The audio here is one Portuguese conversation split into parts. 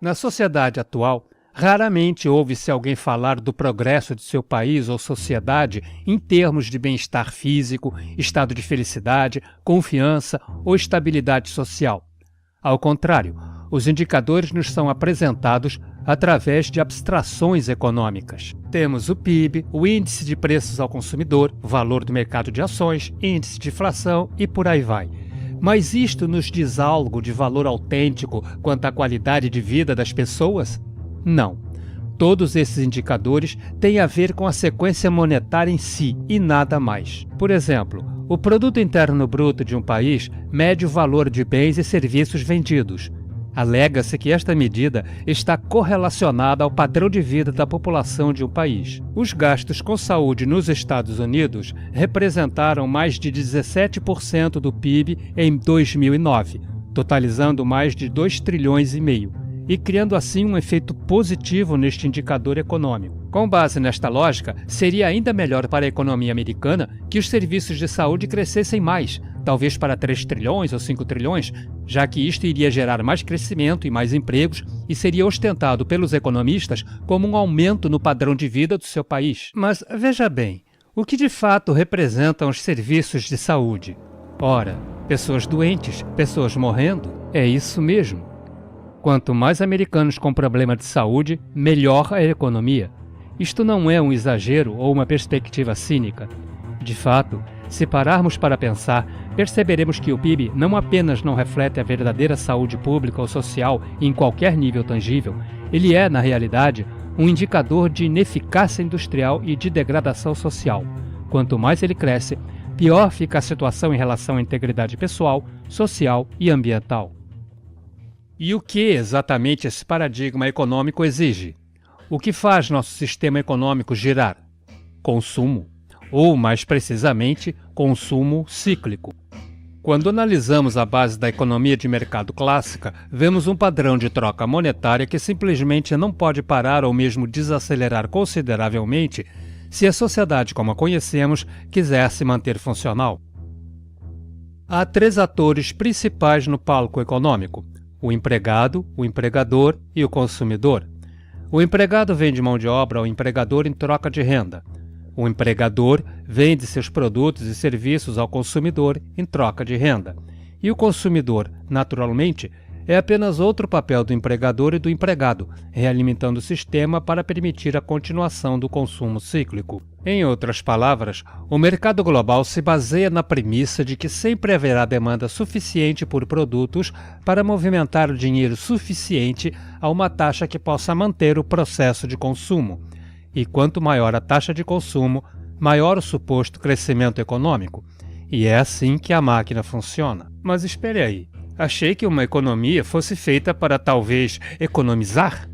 Na sociedade atual, raramente ouve-se alguém falar do progresso de seu país ou sociedade em termos de bem-estar físico, estado de felicidade, confiança ou estabilidade social. Ao contrário, os indicadores nos são apresentados através de abstrações econômicas. Temos o PIB, o Índice de Preços ao Consumidor, o valor do mercado de ações, índice de inflação e por aí vai. Mas isto nos diz algo de valor autêntico quanto à qualidade de vida das pessoas? Não. Todos esses indicadores têm a ver com a sequência monetária em si e nada mais. Por exemplo, o Produto Interno Bruto de um país mede o valor de bens e serviços vendidos. Alega-se que esta medida está correlacionada ao padrão de vida da população de um país. Os gastos com saúde nos Estados Unidos representaram mais de 17% do PIB em 2009, totalizando mais de 2,5 trilhões, e criando assim um efeito positivo neste indicador econômico. Com base nesta lógica, seria ainda melhor para a economia americana que os serviços de saúde crescessem mais, talvez para 3 trilhões ou 5 trilhões, já que isto iria gerar mais crescimento e mais empregos e seria ostentado pelos economistas como um aumento no padrão de vida do seu país. Mas veja bem, o que de fato representam os serviços de saúde? Ora, pessoas doentes, pessoas morrendo, é isso mesmo. Quanto mais americanos com problema de saúde, melhor a economia. Isto não é um exagero ou uma perspectiva cínica. De fato, se pararmos para pensar, perceberemos que o PIB não apenas não reflete a verdadeira saúde pública ou social em qualquer nível tangível, ele é, na realidade, um indicador de ineficácia industrial e de degradação social. Quanto mais ele cresce, pior fica a situação em relação à integridade pessoal, social e ambiental. E o que exatamente esse paradigma econômico exige? O que faz nosso sistema econômico girar? Consumo, ou mais precisamente, consumo cíclico. Quando analisamos a base da economia de mercado clássica, vemos um padrão de troca monetária que simplesmente não pode parar ou mesmo desacelerar consideravelmente se a sociedade como a conhecemos quiser se manter funcional. Há 3 atores principais no palco econômico: o empregado, o empregador e o consumidor. O empregado vende mão de obra ao empregador em troca de renda. O empregador vende seus produtos e serviços ao consumidor em troca de renda. E o consumidor, naturalmente, é apenas outro papel do empregador e do empregado, realimentando o sistema para permitir a continuação do consumo cíclico. Em outras palavras, o mercado global se baseia na premissa de que sempre haverá demanda suficiente por produtos para movimentar o dinheiro suficiente a uma taxa que possa manter o processo de consumo. E quanto maior a taxa de consumo, maior o suposto crescimento econômico. E é assim que a máquina funciona. Mas espere aí, achei que uma economia fosse feita para talvez economizar?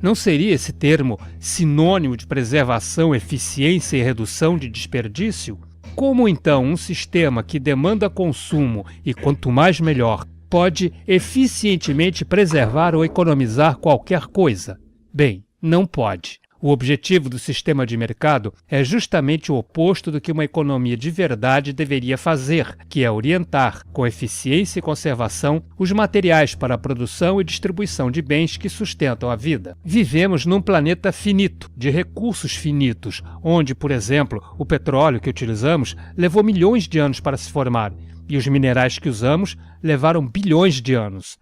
Não seria esse termo sinônimo de preservação, eficiência e redução de desperdício? Como então um sistema que demanda consumo e quanto mais melhor pode eficientemente preservar ou economizar qualquer coisa? Bem, não pode. O objetivo do sistema de mercado é justamente o oposto do que uma economia de verdade deveria fazer, que é orientar, com eficiência e conservação, os materiais para a produção e distribuição de bens que sustentam a vida. Vivemos num planeta finito, de recursos finitos, onde, por exemplo, o petróleo que utilizamos levou milhões de anos para se formar, e os minerais que usamos levaram bilhões de anos.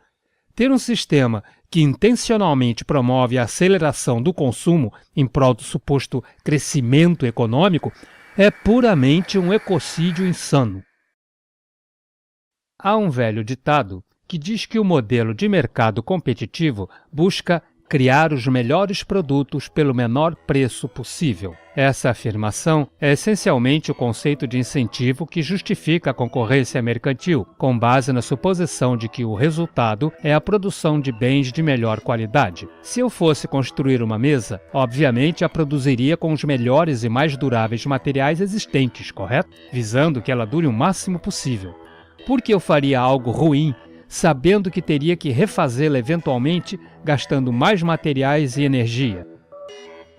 Ter um sistema que intencionalmente promove a aceleração do consumo em prol do suposto crescimento econômico é puramente um ecocídio insano. Há um velho ditado que diz que o modelo de mercado competitivo busca criar os melhores produtos pelo menor preço possível. Essa afirmação é essencialmente o conceito de incentivo que justifica a concorrência mercantil, com base na suposição de que o resultado é a produção de bens de melhor qualidade. Se eu fosse construir uma mesa, obviamente a produziria com os melhores e mais duráveis materiais existentes, correto? Visando que ela dure o máximo possível. Por que eu faria algo ruim, sabendo que teria que refazê-la eventualmente, gastando mais materiais e energia?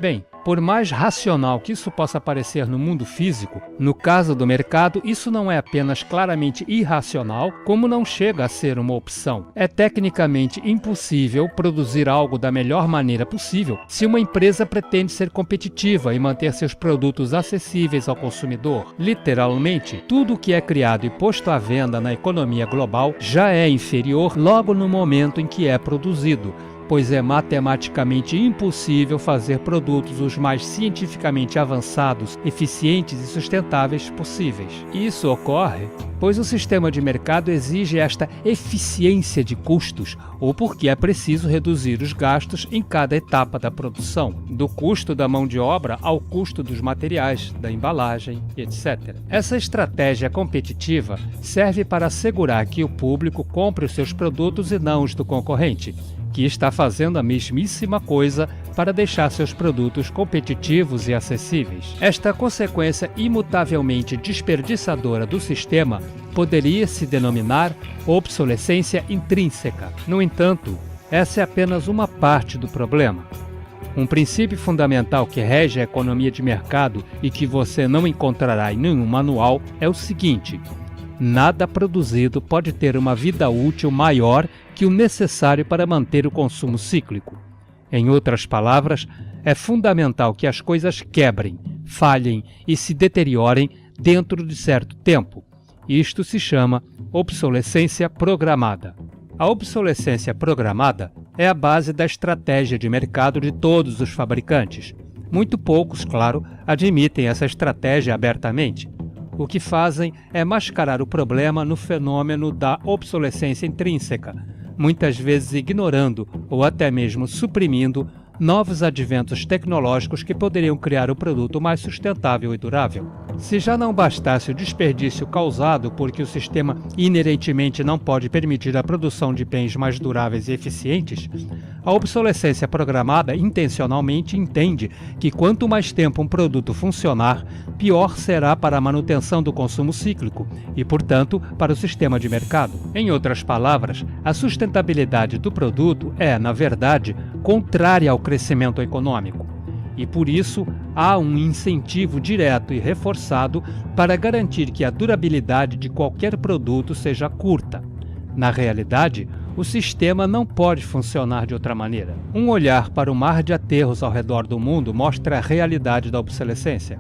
Bem, por mais racional que isso possa parecer no mundo físico, no caso do mercado, isso não é apenas claramente irracional, como não chega a ser uma opção. É tecnicamente impossível produzir algo da melhor maneira possível se uma empresa pretende ser competitiva e manter seus produtos acessíveis ao consumidor. Literalmente, tudo o que é criado e posto à venda na economia global já é inferior logo no momento em que é produzido, pois é matematicamente impossível fazer produtos os mais cientificamente avançados, eficientes e sustentáveis possíveis. Isso ocorre pois o sistema de mercado exige esta eficiência de custos, ou porque é preciso reduzir os gastos em cada etapa da produção, do custo da mão de obra ao custo dos materiais, da embalagem, etc. Essa estratégia competitiva serve para assegurar que o público compre os seus produtos e não os do concorrente, que está fazendo a mesmíssima coisa para deixar seus produtos competitivos e acessíveis. Esta consequência imutavelmente desperdiçadora do sistema poderia se denominar obsolescência intrínseca. No entanto, essa é apenas uma parte do problema. Um princípio fundamental que rege a economia de mercado e que você não encontrará em nenhum manual é o seguinte: nada produzido pode ter uma vida útil maior que o necessário para manter o consumo cíclico. Em outras palavras, é fundamental que as coisas quebrem, falhem e se deteriorem dentro de certo tempo. Isto se chama obsolescência programada. A obsolescência programada é a base da estratégia de mercado de todos os fabricantes. Muito poucos, claro, admitem essa estratégia abertamente. O que fazem é mascarar o problema no fenômeno da obsolescência intrínseca, muitas vezes ignorando ou até mesmo suprimindo novos adventos tecnológicos que poderiam criar o produto mais sustentável e durável. Se já não bastasse o desperdício causado porque o sistema inerentemente não pode permitir a produção de bens mais duráveis e eficientes, a obsolescência programada intencionalmente entende que quanto mais tempo um produto funcionar, pior será para a manutenção do consumo cíclico e, portanto, para o sistema de mercado. Em outras palavras, a sustentabilidade do produto é, na verdade, contrária ao crescimento econômico. E por isso há um incentivo direto e reforçado para garantir que a durabilidade de qualquer produto seja curta. Na realidade, o sistema não pode funcionar de outra maneira. Um olhar para o mar de aterros ao redor do mundo mostra a realidade da obsolescência.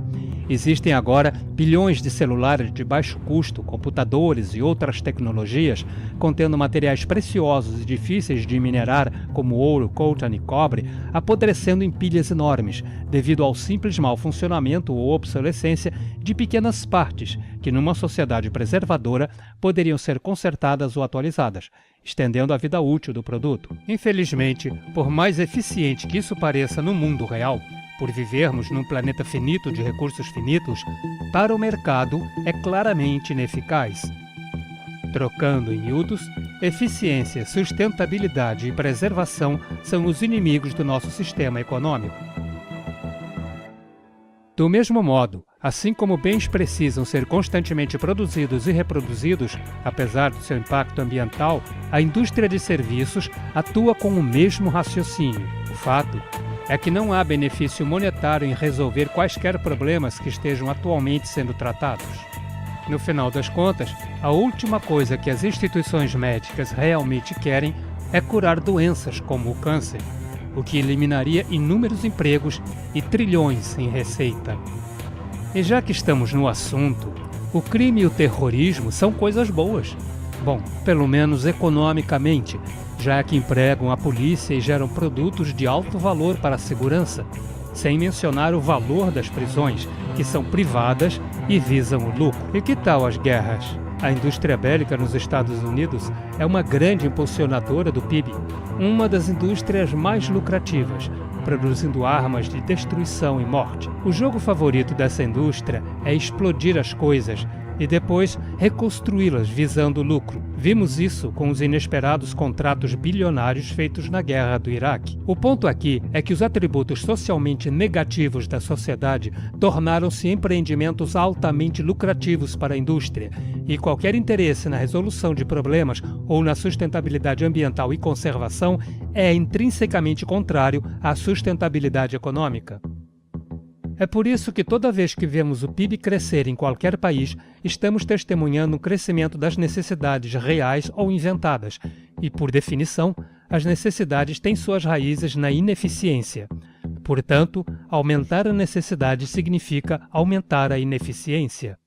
Existem agora bilhões de celulares de baixo custo, computadores e outras tecnologias contendo materiais preciosos e difíceis de minerar como ouro, coltan e cobre, apodrecendo em pilhas enormes, devido ao simples mau funcionamento ou obsolescência de pequenas partes que, numa sociedade preservadora, poderiam ser consertadas ou atualizadas, estendendo a vida útil do produto. Infelizmente, por mais eficiente que isso pareça no mundo real, por vivermos num planeta finito de recursos finitos, para o mercado é claramente ineficaz. Trocando em miúdos, eficiência, sustentabilidade e preservação são os inimigos do nosso sistema econômico. Do mesmo modo, assim como bens precisam ser constantemente produzidos e reproduzidos, apesar do seu impacto ambiental, a indústria de serviços atua com o mesmo raciocínio. O fato é que não há benefício monetário em resolver quaisquer problemas que estejam atualmente sendo tratados. No final das contas, a última coisa que as instituições médicas realmente querem é curar doenças como o câncer, o que eliminaria inúmeros empregos e trilhões em receita. E já que estamos no assunto, o crime e o terrorismo são coisas boas. Bom, pelo menos economicamente, já que empregam a polícia e geram produtos de alto valor para a segurança, sem mencionar o valor das prisões, que são privadas e visam o lucro. E que tal as guerras? A indústria bélica nos Estados Unidos é uma grande impulsionadora do PIB, uma das indústrias mais lucrativas, produzindo armas de destruição e morte. O jogo favorito dessa indústria é explodir as coisas e depois reconstruí-las visando o lucro. Vimos isso com os inesperados contratos bilionários feitos na guerra do Iraque. O ponto aqui é que os atributos socialmente negativos da sociedade tornaram-se empreendimentos altamente lucrativos para a indústria, e qualquer interesse na resolução de problemas ou na sustentabilidade ambiental e conservação é intrinsecamente contrário à sustentabilidade econômica. É por isso que toda vez que vemos o PIB crescer em qualquer país, estamos testemunhando um crescimento das necessidades reais ou inventadas. E, por definição, as necessidades têm suas raízes na ineficiência. Portanto, aumentar a necessidade significa aumentar a ineficiência.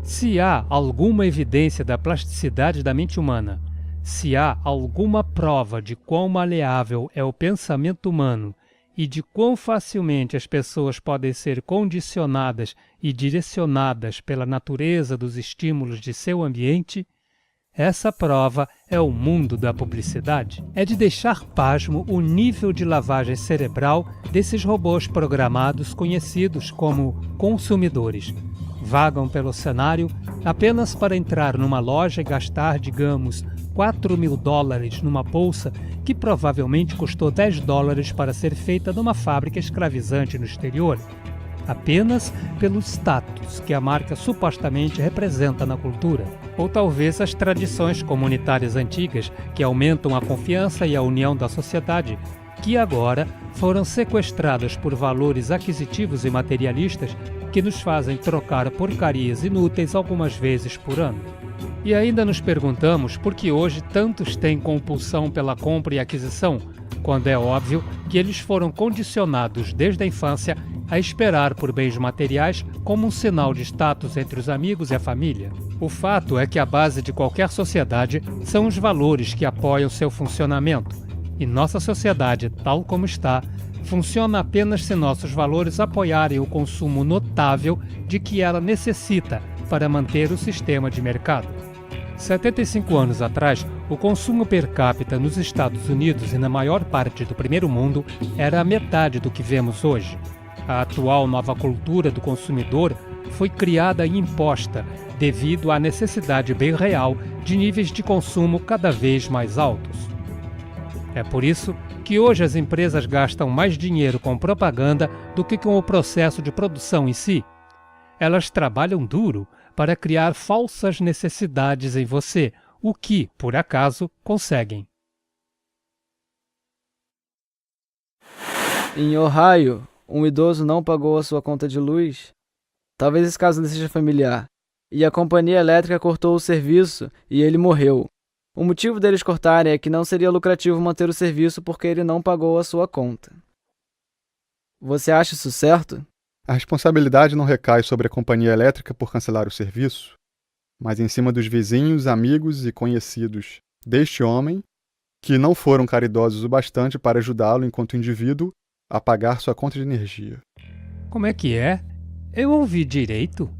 Se há alguma evidência da plasticidade da mente humana, se há alguma prova de quão maleável é o pensamento humano e de quão facilmente as pessoas podem ser condicionadas e direcionadas pela natureza dos estímulos de seu ambiente, essa prova é o mundo da publicidade. É de deixar pasmo o nível de lavagem cerebral desses robôs programados conhecidos como consumidores. Vagam pelo cenário apenas para entrar numa loja e gastar, digamos, $4.000 numa bolsa que provavelmente custou $10 para ser feita numa fábrica escravizante no exterior, apenas pelo status que a marca supostamente representa na cultura. Ou talvez as tradições comunitárias antigas que aumentam a confiança e a união da sociedade, que agora foram sequestradas por valores aquisitivos e materialistas que nos fazem trocar porcarias inúteis algumas vezes por ano. E ainda nos perguntamos por que hoje tantos têm compulsão pela compra e aquisição, quando é óbvio que eles foram condicionados desde a infância a esperar por bens materiais como um sinal de status entre os amigos e a família. O fato é que a base de qualquer sociedade são os valores que apoiam seu funcionamento, e nossa sociedade, tal como está, funciona apenas se nossos valores apoiarem o consumo notável de que ela necessita para manter o sistema de mercado. 75 anos atrás, o consumo per capita nos Estados Unidos e na maior parte do primeiro mundo era a metade do que vemos hoje. A atual nova cultura do consumidor foi criada e imposta devido à necessidade bem real de níveis de consumo cada vez mais altos. É por isso que hoje as empresas gastam mais dinheiro com propaganda do que com o processo de produção em si. Elas trabalham duro para criar falsas necessidades em você, o que, por acaso, conseguem. Em Ohio, um idoso não pagou a sua conta de luz. Talvez esse caso lhe seja familiar. E a companhia elétrica cortou o serviço e ele morreu. O motivo deles cortarem é que não seria lucrativo manter o serviço porque ele não pagou a sua conta. Você acha isso certo? A responsabilidade não recai sobre a companhia elétrica por cancelar o serviço, mas em cima dos vizinhos, amigos e conhecidos deste homem, que não foram caridosos o bastante para ajudá-lo enquanto indivíduo a pagar sua conta de energia. Como é que é? Eu ouvi direito?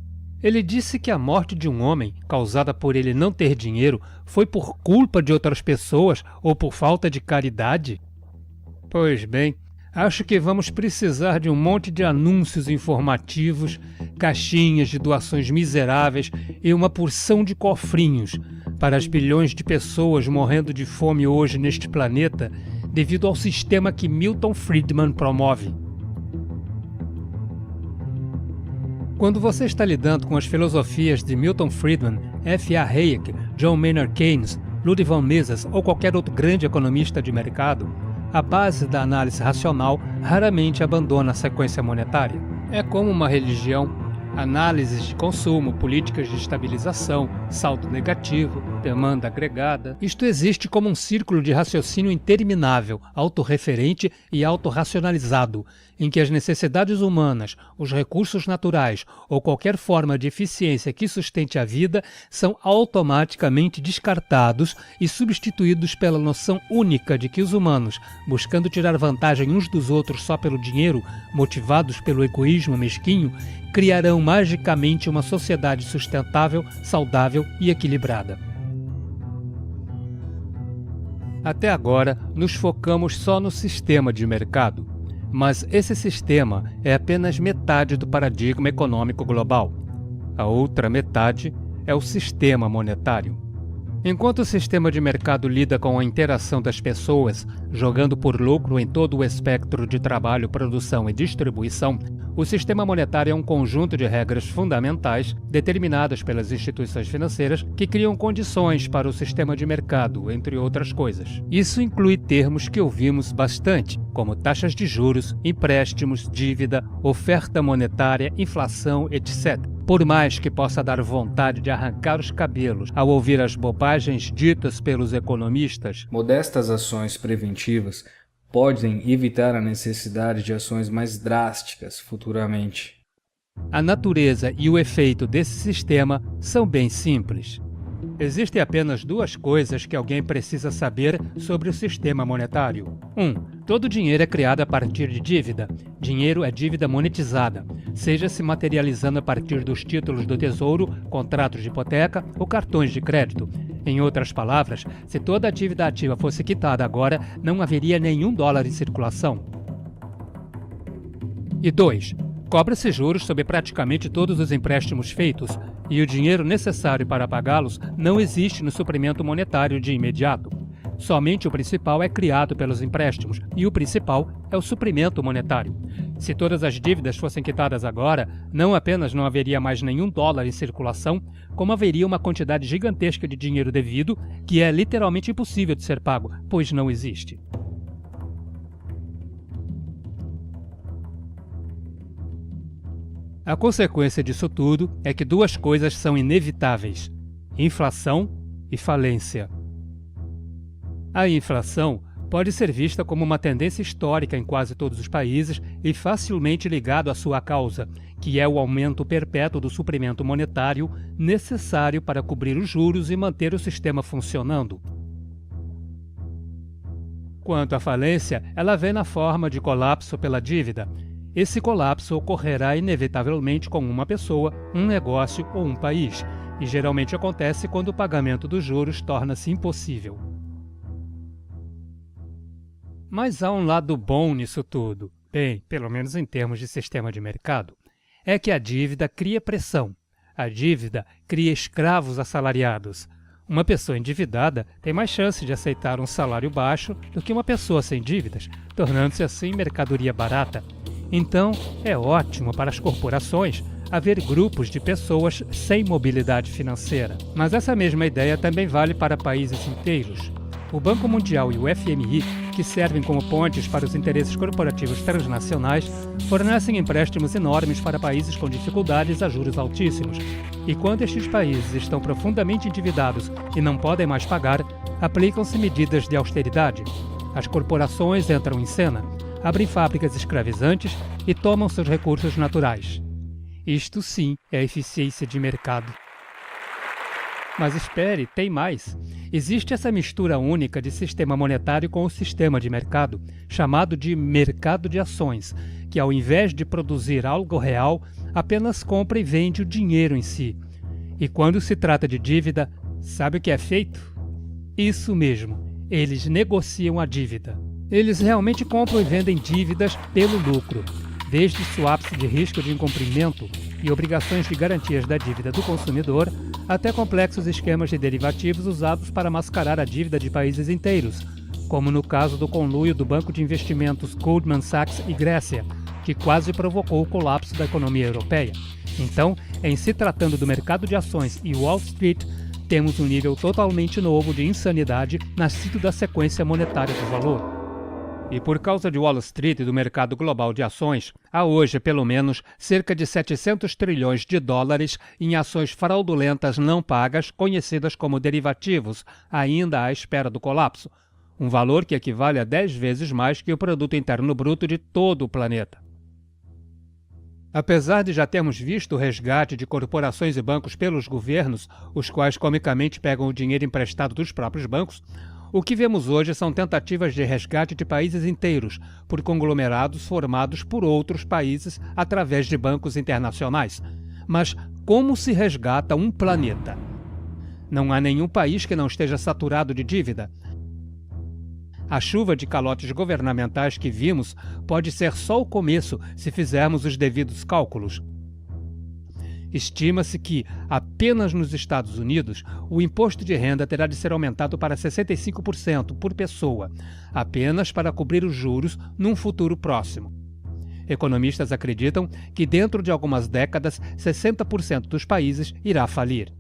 Ele disse que a morte de um homem, causada por ele não ter dinheiro, foi por culpa de outras pessoas ou por falta de caridade? Pois bem, acho que vamos precisar de um monte de anúncios informativos, caixinhas de doações miseráveis e uma porção de cofrinhos para as bilhões de pessoas morrendo de fome hoje neste planeta devido ao sistema que Milton Friedman promove. Quando você está lidando com as filosofias de Milton Friedman, F.A. Hayek, John Maynard Keynes, Ludwig von Mises ou qualquer outro grande economista de mercado, a base da análise racional raramente abandona a sequência monetária. É como uma religião. Análises de consumo, políticas de estabilização, saldo negativo, demanda agregada. Isto existe como um círculo de raciocínio interminável, autorreferente e autorracionalizado, em que as necessidades humanas, os recursos naturais ou qualquer forma de eficiência que sustente a vida são automaticamente descartados e substituídos pela noção única de que os humanos, buscando tirar vantagem uns dos outros só pelo dinheiro, motivados pelo egoísmo mesquinho, criarão magicamente uma sociedade sustentável, saudável e equilibrada. Até agora, nos focamos só no sistema de mercado, mas esse sistema é apenas metade do paradigma econômico global. A outra metade é o sistema monetário. Enquanto o sistema de mercado lida com a interação das pessoas, jogando por lucro em todo o espectro de trabalho, produção e distribuição, o sistema monetário é um conjunto de regras fundamentais determinadas pelas instituições financeiras que criam condições para o sistema de mercado, entre outras coisas. Isso inclui termos que ouvimos bastante, como taxas de juros, empréstimos, dívida, oferta monetária, inflação, etc. Por mais que possa dar vontade de arrancar os cabelos ao ouvir as bobagens ditas pelos economistas, modestas ações preventivas podem evitar a necessidade de ações mais drásticas futuramente. A natureza e o efeito desse sistema são bem simples. Existem apenas duas coisas que alguém precisa saber sobre o sistema monetário. 1. Todo dinheiro é criado a partir de dívida. Dinheiro é dívida monetizada, seja se materializando a partir dos títulos do Tesouro, contratos de hipoteca ou cartões de crédito. Em outras palavras, se toda a dívida ativa fosse quitada agora, não haveria nenhum dólar em circulação. E 2. Cobra-se juros sobre praticamente todos os empréstimos feitos, e o dinheiro necessário para pagá-los não existe no suprimento monetário de imediato. Somente o principal é criado pelos empréstimos, e o principal é o suprimento monetário. Se todas as dívidas fossem quitadas agora, não apenas não haveria mais nenhum dólar em circulação, como haveria uma quantidade gigantesca de dinheiro devido, que é literalmente impossível de ser pago, pois não existe. A consequência disso tudo é que duas coisas são inevitáveis: inflação e falência. A inflação pode ser vista como uma tendência histórica em quase todos os países e facilmente ligado à sua causa, que é o aumento perpétuo do suprimento monetário necessário para cobrir os juros e manter o sistema funcionando. Quanto à falência, ela vem na forma de colapso pela dívida. Esse colapso ocorrerá inevitavelmente com uma pessoa, um negócio ou um país, e geralmente acontece quando o pagamento dos juros torna-se impossível. Mas há um lado bom nisso tudo, bem, pelo menos em termos de sistema de mercado, é que a dívida cria pressão. A dívida cria escravos assalariados. Uma pessoa endividada tem mais chance de aceitar um salário baixo do que uma pessoa sem dívidas, tornando-se assim mercadoria barata. Então, é ótimo para as corporações haver grupos de pessoas sem mobilidade financeira. Mas essa mesma ideia também vale para países inteiros. O Banco Mundial e o FMI, que servem como pontes para os interesses corporativos transnacionais, fornecem empréstimos enormes para países com dificuldades a juros altíssimos. E quando estes países estão profundamente endividados e não podem mais pagar, aplicam-se medidas de austeridade. As corporações entram em cena, abrem fábricas escravizantes e tomam seus recursos naturais. Isto sim é eficiência de mercado. Mas espere, tem mais. Existe essa mistura única de sistema monetário com o sistema de mercado, chamado de mercado de ações, que ao invés de produzir algo real, apenas compra e vende o dinheiro em si. E quando se trata de dívida, sabe o que é feito? Isso mesmo, eles negociam a dívida. Eles realmente compram e vendem dívidas pelo lucro, desde swaps de risco de incumprimento e obrigações de garantias da dívida do consumidor, até complexos esquemas de derivativos usados para mascarar a dívida de países inteiros, como no caso do conluio do banco de investimentos Goldman Sachs e Grécia, que quase provocou o colapso da economia europeia. Então, em se tratando do mercado de ações e Wall Street, temos um nível totalmente novo de insanidade nascido da sequência monetária do valor. E por causa de Wall Street e do mercado global de ações, há hoje, pelo menos, cerca de 700 trilhões de dólares em ações fraudulentas não pagas, conhecidas como derivativos, ainda à espera do colapso. Um valor que equivale a 10 vezes mais que o produto interno bruto de todo o planeta. Apesar de já termos visto o resgate de corporações e bancos pelos governos, os quais comicamente pegam o dinheiro emprestado dos próprios bancos, o que vemos hoje são tentativas de resgate de países inteiros por conglomerados formados por outros países através de bancos internacionais. Mas como se resgata um planeta? Não há nenhum país que não esteja saturado de dívida. A chuva de calotes governamentais que vimos pode ser só o começo se fizermos os devidos cálculos. Estima-se que, apenas nos Estados Unidos, o imposto de renda terá de ser aumentado para 65% por pessoa, apenas para cobrir os juros num futuro próximo. Economistas acreditam que dentro de algumas décadas, 60% dos países irá falir.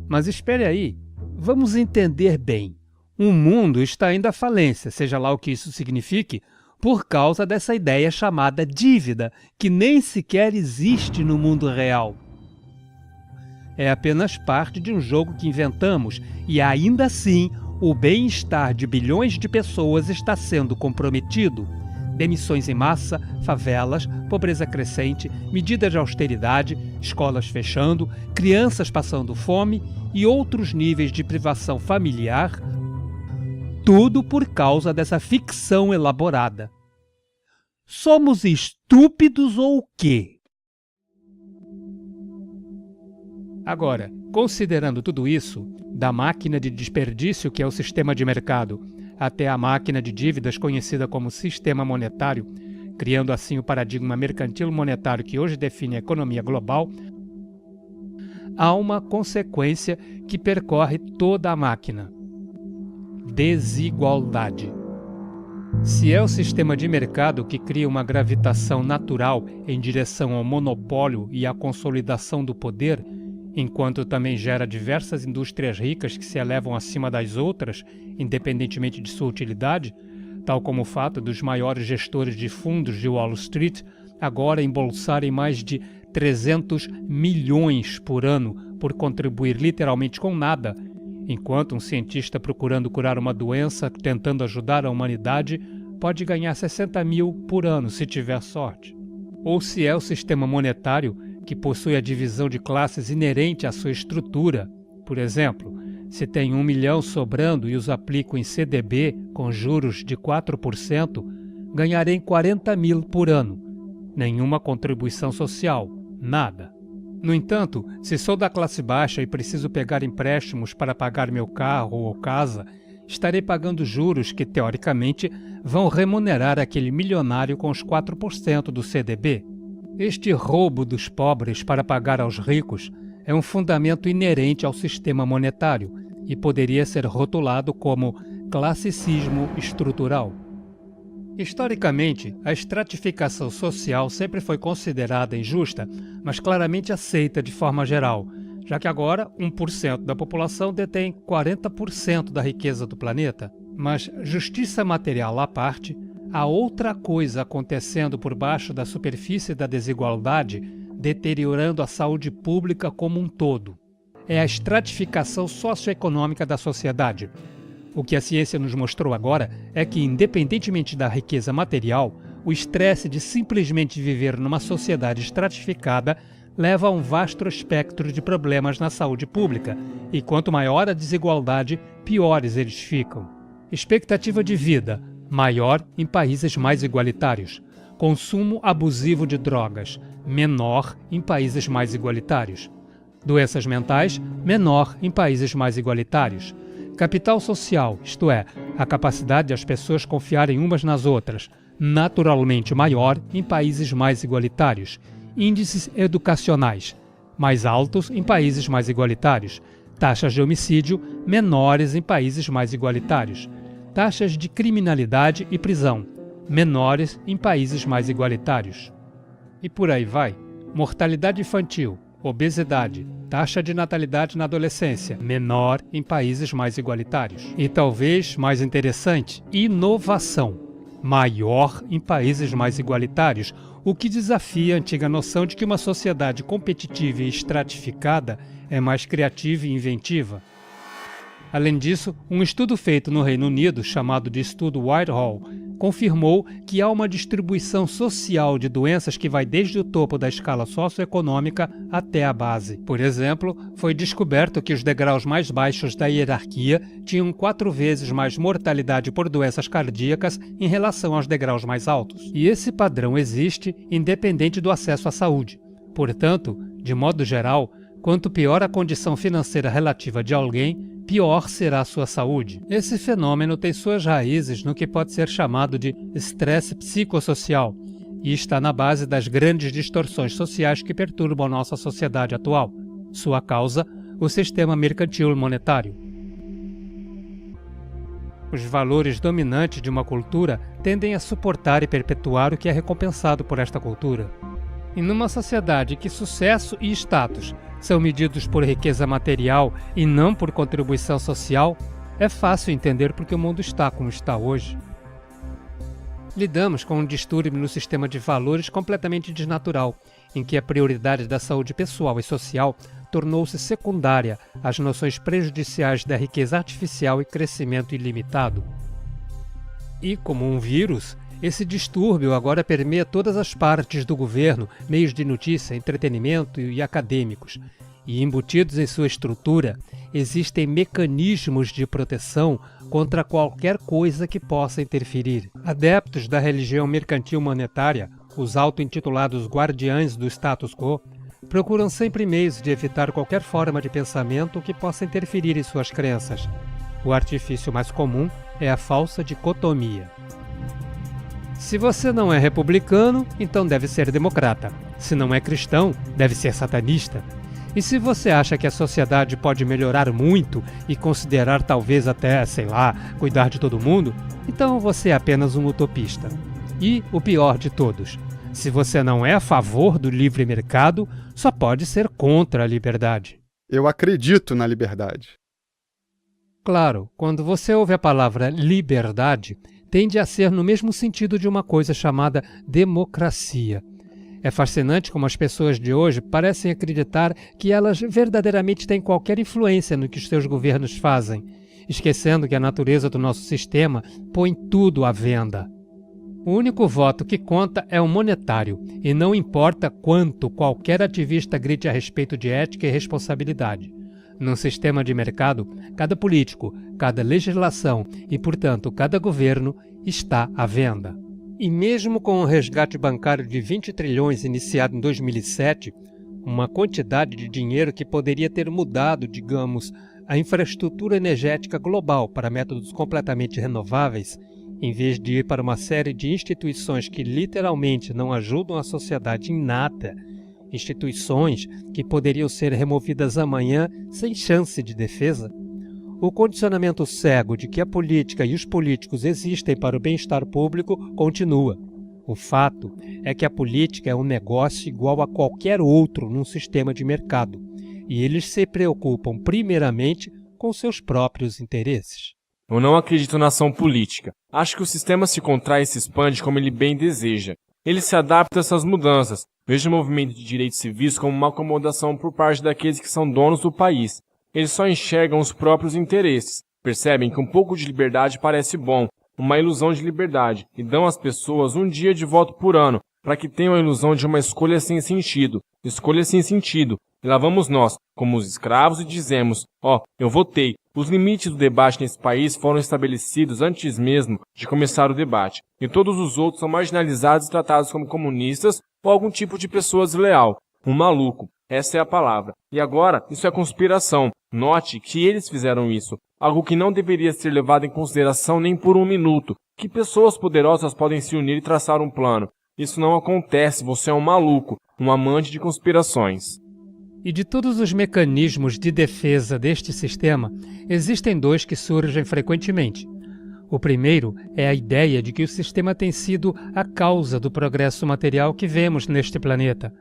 Mas espere aí, vamos entender bem. O mundo está indo à falência, seja lá o que isso signifique, por causa dessa ideia chamada dívida, que nem sequer existe no mundo real. É apenas parte de um jogo que inventamos e, ainda assim, o bem-estar de bilhões de pessoas está sendo comprometido. Demissões em massa, favelas, pobreza crescente, medidas de austeridade, escolas fechando, crianças passando fome e outros níveis de privação familiar, tudo por causa dessa ficção elaborada. Somos estúpidos ou o quê? Agora, considerando tudo isso, da máquina de desperdício que é o sistema de mercado, até a máquina de dívidas conhecida como sistema monetário, criando assim o paradigma mercantil monetário que hoje define a economia global, há uma consequência que percorre toda a máquina: desigualdade. Se é o sistema de mercado que cria uma gravitação natural em direção ao monopólio e à consolidação do poder, enquanto também gera diversas indústrias ricas que se elevam acima das outras, independentemente de sua utilidade, tal como o fato dos maiores gestores de fundos de Wall Street agora embolsarem mais de 300 milhões por ano por contribuir literalmente com nada, enquanto um cientista procurando curar uma doença, tentando ajudar a humanidade, pode ganhar 60 mil por ano se tiver sorte. Ou se é o sistema monetário que possui a divisão de classes inerente à sua estrutura. Por exemplo, se tem 1 milhão sobrando e os aplico em CDB com juros de 4%, ganharei 40 mil por ano. Nenhuma contribuição social, nada. No entanto, se sou da classe baixa e preciso pegar empréstimos para pagar meu carro ou casa, estarei pagando juros que, teoricamente, vão remunerar aquele milionário com os 4% do CDB. Este roubo dos pobres para pagar aos ricos é um fundamento inerente ao sistema monetário e poderia ser rotulado como classicismo estrutural. Historicamente, a estratificação social sempre foi considerada injusta, mas claramente aceita de forma geral, já que agora 1% da população detém 40% da riqueza do planeta. Mas, justiça material à parte, há outra coisa acontecendo por baixo da superfície da desigualdade, deteriorando a saúde pública como um todo. É a estratificação socioeconômica da sociedade. O que a ciência nos mostrou agora é que, independentemente da riqueza material, o estresse de simplesmente viver numa sociedade estratificada leva a um vasto espectro de problemas na saúde pública, e quanto maior a desigualdade, piores eles ficam. Expectativa de vida maior em países mais igualitários. Consumo abusivo de drogas menor em países mais igualitários. Doenças mentais menor em países mais igualitários. Capital social, isto é, a capacidade de as pessoas confiarem umas nas outras, naturalmente maior em países mais igualitários. Índices educacionais mais altos em países mais igualitários. Taxas de homicídio menores em países mais igualitários. Taxas de criminalidade e prisão menores em países mais igualitários. E por aí vai. Mortalidade infantil, obesidade, taxa de natalidade na adolescência menor em países mais igualitários. E talvez mais interessante, inovação maior em países mais igualitários, o que desafia a antiga noção de que uma sociedade competitiva e estratificada é mais criativa e inventiva. Além disso, um estudo feito no Reino Unido, chamado de Estudo Whitehall, confirmou que há uma distribuição social de doenças que vai desde o topo da escala socioeconômica até a base. Por exemplo, foi descoberto que os degraus mais baixos da hierarquia tinham 4 vezes mais mortalidade por doenças cardíacas em relação aos degraus mais altos. E esse padrão existe independente do acesso à saúde. Portanto, de modo geral, quanto pior a condição financeira relativa de alguém, pior será a sua saúde. Esse fenômeno tem suas raízes no que pode ser chamado de estresse psicossocial, e está na base das grandes distorções sociais que perturbam nossa sociedade atual. Sua causa, o sistema mercantil monetário. Os valores dominantes de uma cultura tendem a suportar e perpetuar o que é recompensado por esta cultura. E numa sociedade em que sucesso e status são medidos por riqueza material e não por contribuição social, é fácil entender por que o mundo está como está hoje. Lidamos com um distúrbio no sistema de valores completamente desnatural, em que a prioridade da saúde pessoal e social tornou-se secundária às noções prejudiciais da riqueza artificial e crescimento ilimitado. E, como um vírus, esse distúrbio agora permeia todas as partes do governo, meios de notícia, entretenimento e acadêmicos. E embutidos em sua estrutura, existem mecanismos de proteção contra qualquer coisa que possa interferir. Adeptos da religião mercantil monetária, os auto-intitulados guardiães do status quo, procuram sempre meios de evitar qualquer forma de pensamento que possa interferir em suas crenças. O artifício mais comum é a falsa dicotomia. Se você não é republicano, então deve ser democrata. Se não é cristão, deve ser satanista. E se você acha que a sociedade pode melhorar muito e considerar talvez até, cuidar de todo mundo, então você é apenas um utopista. E o pior de todos, se você não é a favor do livre mercado, só pode ser contra a liberdade. Eu acredito na liberdade. Claro, quando você ouve a palavra liberdade, tende a ser no mesmo sentido de uma coisa chamada democracia. É fascinante como as pessoas de hoje parecem acreditar que elas verdadeiramente têm qualquer influência no que os seus governos fazem, esquecendo que a natureza do nosso sistema põe tudo à venda. O único voto que conta é o monetário, e não importa quanto qualquer ativista grite a respeito de ética e responsabilidade. Num sistema de mercado, cada político, cada legislação e, portanto, cada governo está à venda. E mesmo com o resgate bancário de 20 trilhões iniciado em 2007, uma quantidade de dinheiro que poderia ter mudado, digamos, a infraestrutura energética global para métodos completamente renováveis, em vez de ir para uma série de instituições que literalmente não ajudam a sociedade em nada, instituições que poderiam ser removidas amanhã sem chance de defesa, o condicionamento cego de que a política e os políticos existem para o bem-estar público continua. O fato é que a política é um negócio igual a qualquer outro num sistema de mercado, e eles se preocupam primeiramente com seus próprios interesses. Eu não acredito na ação política. Acho que o sistema se contrai e se expande como ele bem deseja. Ele se adapta a essas mudanças. Vejo o movimento de direitos civis como uma acomodação por parte daqueles que são donos do país. Eles só enxergam os próprios interesses. Percebem que um pouco de liberdade parece bom, uma ilusão de liberdade, e dão às pessoas um dia de voto por ano, para que tenham a ilusão de uma escolha sem sentido. Escolha sem sentido. E lá vamos nós, como os escravos, e dizemos, eu votei. Os limites do debate nesse país foram estabelecidos antes mesmo de começar o debate, e todos os outros são marginalizados e tratados como comunistas ou algum tipo de pessoa desleal. Um maluco. Essa é a palavra. E agora, isso é conspiração. Note que eles fizeram isso. Algo que não deveria ser levado em consideração nem por um minuto. Que pessoas poderosas podem se unir e traçar um plano. Isso não acontece. Você é um maluco. Um amante de conspirações. E de todos os mecanismos de defesa deste sistema, existem dois que surgem frequentemente. O primeiro é a ideia de que o sistema tem sido a causa do progresso material que vemos neste planeta.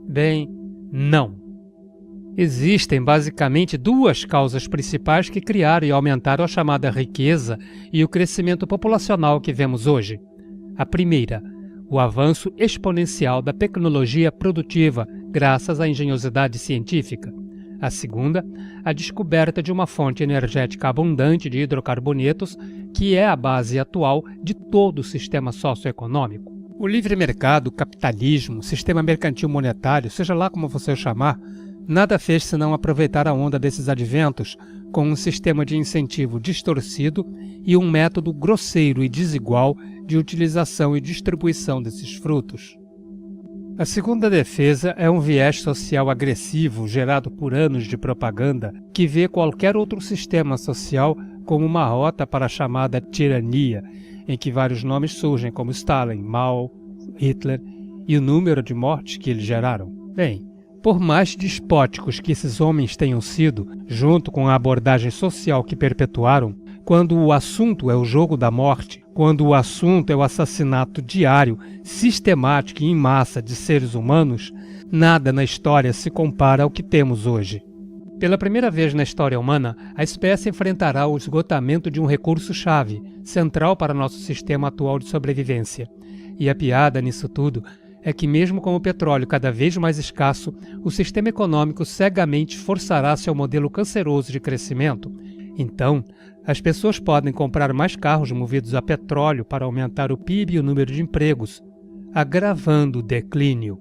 Bem, não. Existem basicamente duas causas principais que criaram e aumentaram a chamada riqueza e o crescimento populacional que vemos hoje. A primeira, o avanço exponencial da tecnologia produtiva graças à engenhosidade científica. A segunda, a descoberta de uma fonte energética abundante de hidrocarbonetos, que é a base atual de todo o sistema socioeconômico. O livre mercado, capitalismo, sistema mercantil monetário, seja lá como você o chamar, nada fez senão aproveitar a onda desses adventos com um sistema de incentivo distorcido e um método grosseiro e desigual de utilização e distribuição desses frutos. A segunda defesa é um viés social agressivo gerado por anos de propaganda que vê qualquer outro sistema social como uma rota para a chamada tirania, em que vários nomes surgem como Stalin, Mao, Hitler e o número de mortes que eles geraram? Bem, por mais despóticos que esses homens tenham sido, junto com a abordagem social que perpetuaram, quando o assunto é o jogo da morte, quando o assunto é o assassinato diário, sistemático e em massa de seres humanos, nada na história se compara ao que temos hoje. Pela primeira vez na história humana, a espécie enfrentará o esgotamento de um recurso-chave, central para nosso sistema atual de sobrevivência. E a piada nisso tudo é que mesmo com o petróleo cada vez mais escasso, o sistema econômico cegamente forçará seu modelo canceroso de crescimento. Então, as pessoas podem comprar mais carros movidos a petróleo para aumentar o PIB e o número de empregos, agravando o declínio.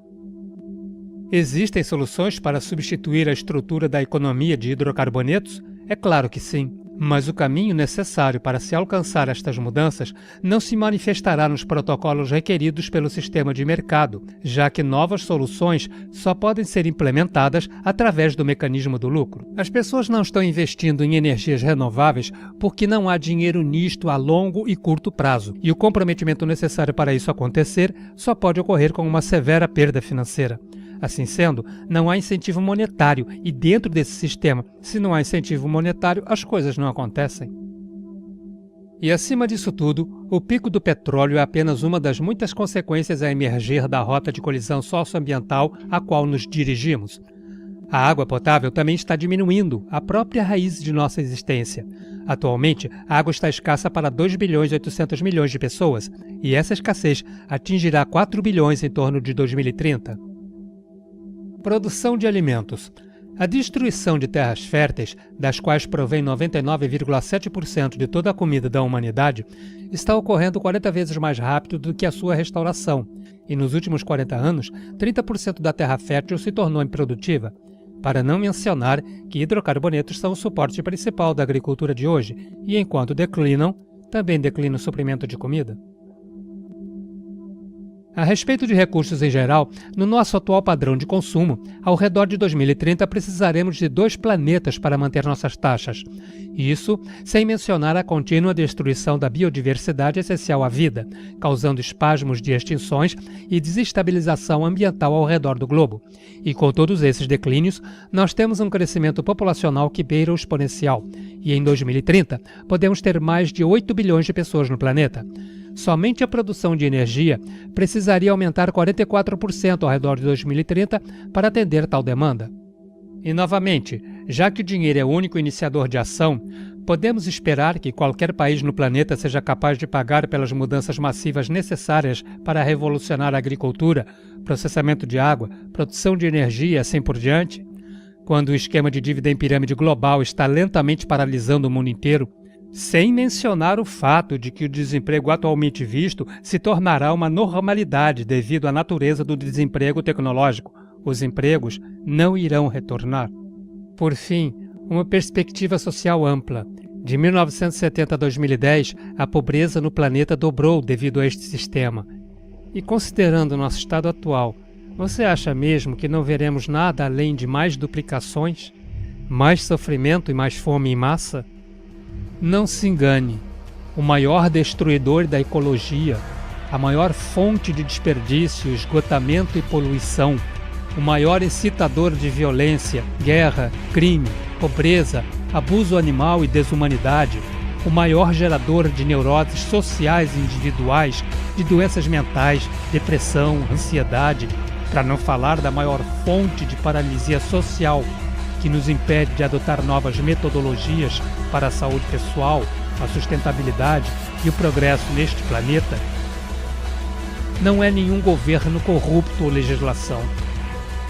Existem soluções para substituir a estrutura da economia de hidrocarbonetos? É claro que sim, mas o caminho necessário para se alcançar estas mudanças não se manifestará nos protocolos requeridos pelo sistema de mercado, já que novas soluções só podem ser implementadas através do mecanismo do lucro. As pessoas não estão investindo em energias renováveis porque não há dinheiro nisto a longo e curto prazo, e o comprometimento necessário para isso acontecer só pode ocorrer com uma severa perda financeira. Assim sendo, não há incentivo monetário e dentro desse sistema, se não há incentivo monetário, as coisas não acontecem. E acima disso tudo, o pico do petróleo é apenas uma das muitas consequências a emergir da rota de colisão socioambiental a qual nos dirigimos. A água potável também está diminuindo, a própria raiz de nossa existência. Atualmente, a água está escassa para 2 bilhões e 800 milhões de pessoas, e essa escassez atingirá 4 bilhões em torno de 2030. Produção de alimentos. A destruição de terras férteis, das quais provém 99,7% de toda a comida da humanidade, está ocorrendo 40 vezes mais rápido do que a sua restauração, e nos últimos 40 anos, 30% da terra fértil se tornou improdutiva. Para não mencionar que hidrocarbonetos são o suporte principal da agricultura de hoje, e enquanto declinam, também declina o suprimento de comida. A respeito de recursos em geral, no nosso atual padrão de consumo, ao redor de 2030 precisaremos de 2 planetas para manter nossas taxas. Isso sem mencionar a contínua destruição da biodiversidade essencial à vida, causando espasmos de extinções e desestabilização ambiental ao redor do globo. E com todos esses declínios, nós temos um crescimento populacional que beira o exponencial. E em 2030, podemos ter mais de 8 bilhões de pessoas no planeta. Somente a produção de energia precisaria aumentar 44% ao redor de 2030 para atender tal demanda. E novamente, já que o dinheiro é o único iniciador de ação, podemos esperar que qualquer país no planeta seja capaz de pagar pelas mudanças massivas necessárias para revolucionar a agricultura, processamento de água, produção de energia e assim por diante? Quando o esquema de dívida em pirâmide global está lentamente paralisando o mundo inteiro, sem mencionar o fato de que o desemprego atualmente visto se tornará uma normalidade devido à natureza do desemprego tecnológico. Os empregos não irão retornar. Por fim, uma perspectiva social ampla. De 1970 a 2010, a pobreza no planeta dobrou devido a este sistema. E considerando o nosso estado atual, você acha mesmo que não veremos nada além de mais duplicações, mais sofrimento e mais fome em massa? Não se engane, o maior destruidor da ecologia, a maior fonte de desperdício, esgotamento e poluição, o maior incitador de violência, guerra, crime, pobreza, abuso animal e desumanidade, o maior gerador de neuroses sociais e individuais, de doenças mentais, depressão, ansiedade, para não falar da maior fonte de paralisia social, que nos impede de adotar novas metodologias para a saúde pessoal, a sustentabilidade e o progresso neste planeta, não é nenhum governo corrupto ou legislação,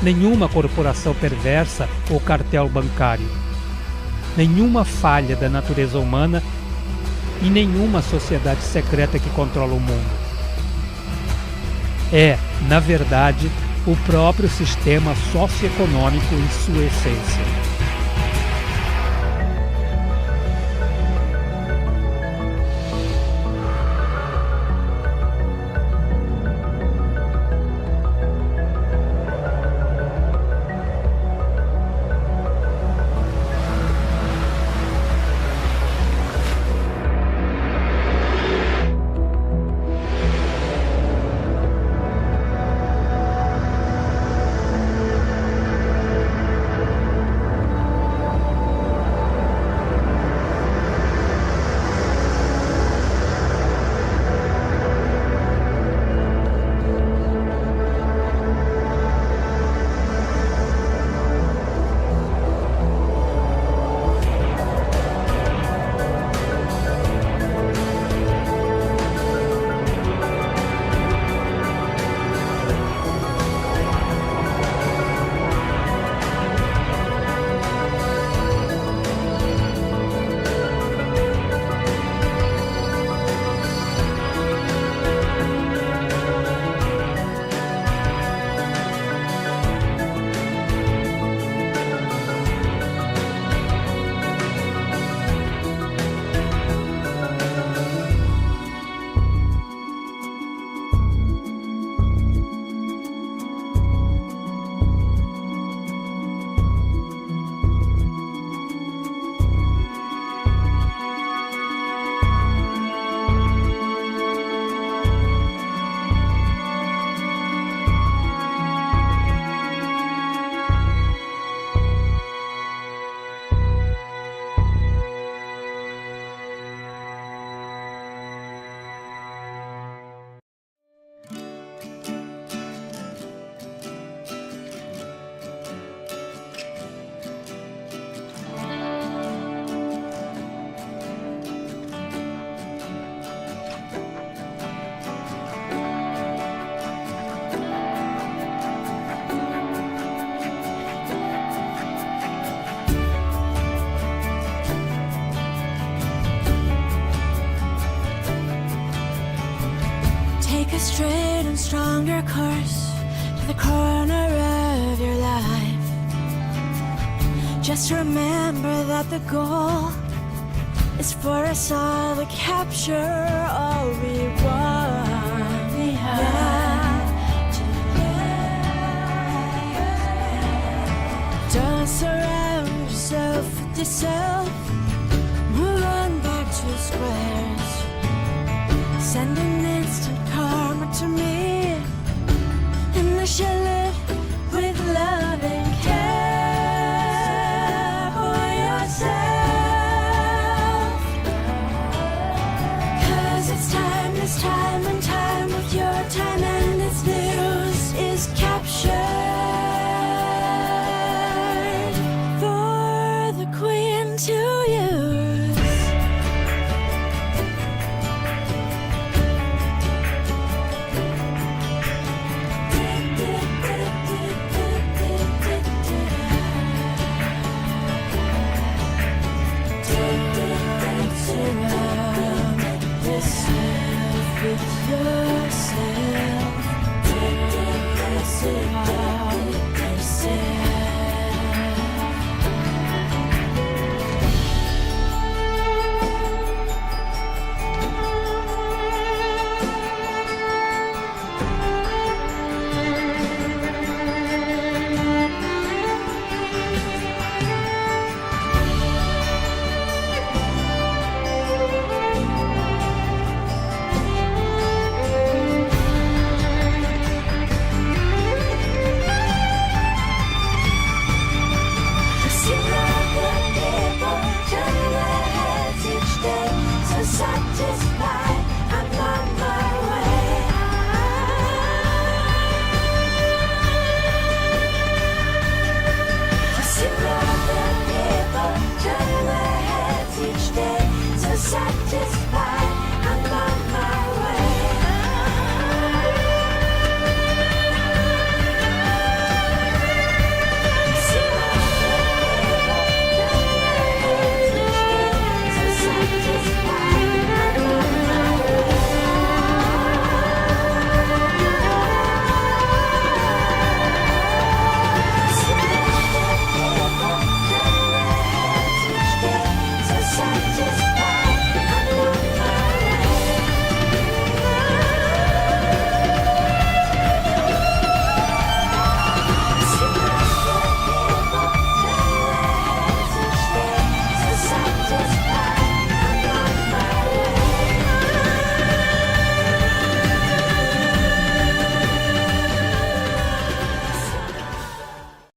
nenhuma corporação perversa ou cartel bancário, nenhuma falha da natureza humana e nenhuma sociedade secreta que controla o mundo. É, na verdade, o próprio sistema socioeconômico em sua essência. a straight and stronger course to the corner of your life. Just remember that the goal is for us all to capture all we want. We have to don't surround yourself with yourself. Move on back to squares. Send an instant karma to me, and I shall live with love and care for yourself. 'Cause it's time and time with your time, and its news is captured for the queen to use. Satisfied.